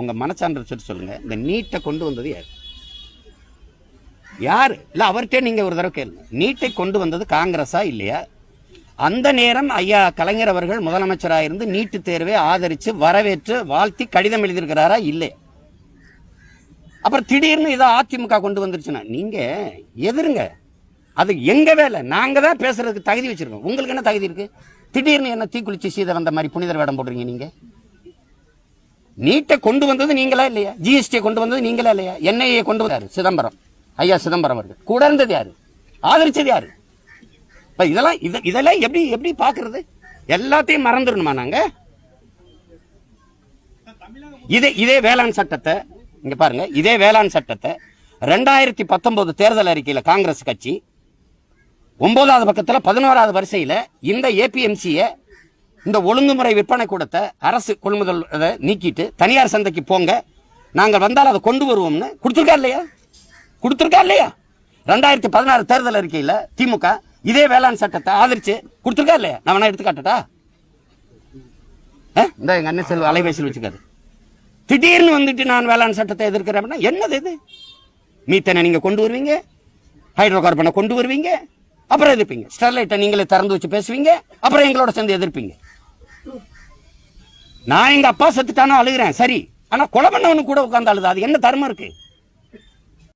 உங்க மனச்சான்று சொல்லி சொல்லுங்க. இந்த நீட்டை கொண்டு வந்தது யார்? யாரு? இல்ல அவர்கிட்ட நீங்க ஒரு தடவை கேளுங்க. நீட்டை கொண்டு வந்தது காங்கிரஸா இல்லையா? அந்த நேரம் ஐயா கலைஞர் அவர்கள் முதலமைச்சராக இருந்து நீட்டு தேர்வை ஆதரிச்சு வரவேற்று வாழ்த்தி கடிதம் எழுதியிருக்கிறாரா? இல்லை. அப்புறம் திடீர்னு இதை அதிமுக கொண்டு வந்துருச்சுன்னா நீங்க எதிருங்க. அது எங்க வேலை. நாங்க தான் பேசுறதுக்கு தகுதி வச்சிருக்கோம். உங்களுக்கு என்ன தகுதி இருக்கு? திடீர்னு என்ன தீக்குளிச்சு சீதை வந்த மாதிரி புனிதர் வேடம் போடுறீங்க? நீங்க நீட்டை கொண்டு வந்தது நீங்களா இல்லையா? ஜிஎஸ்டியை கொண்டு வந்தது நீங்களா இல்லையா? என்ஐஏ கொண்டு வந்தாரு சிதம்பரம், ஐயா சிதம்பரம் அவர்கள். கூட இருந்தது யாரு? ஆதரிச்சது யாரு? இதெல்லாம் எப்படி எப்படி பாக்குறது? எல்லாத்தையும் மறந்துடணுமா நாங்க? இதே வேளாண் சட்டத்தை இங்க பாருங்க. இதே வேளாண் சட்டத்தை 2019 தேர்தல் அறிக்கையில காங்கிரஸ் கட்சி 9வது பக்கத்துல 11வது வரிசையில இந்த ஏபிஎம்சிய இந்த ஒழுங்குமுறை விற்பனை கூடத்தை அரசு கொள்முதல் நீக்கிட்டு தனியார் சந்தைக்கு போங்க, நாங்கள் வந்தால் அதை கொண்டு வருவோம்னு கொடுத்துருக்கா இல்லையா? கொடுத்துருக்கா இல்லையா? 2016 தேர்தல் அறிக்கையில திமுக இதே வேளாண் சட்டத்தை ஆதரிச்சு கொடுத்துருக்கா இல்லையா? நான் வேணா எடுத்துக்காட்டா? இந்த எங்க அண்ணன் செல்வ அலைபேசியில் வச்சுக்காது. திடீர்னு வந்துட்டு நான் வேளாண் சட்டத்தை எதிர்க்கிறேன். என்னது இது? மீத்தனை நீங்க கொண்டு வருவீங்க, ஹைட்ரோ கார்பனை கொண்டு வருவீங்க, அப்புறம் எதிர்ப்பீங்க. ஸ்டெர்லைட்டை நீங்களே திறந்து வச்சு பேசுவீங்க, அப்புறம் எங்களோட சேர்ந்து எதிர்ப்பீங்க. நான் எங்க அப்பா செத்துட்டானோ அழுகிறேன், சரி. ஆனா கொலை பண்ணவனு கூட உட்கார்ந்து அழுது. அது என்ன தர்மம் இருக்கு?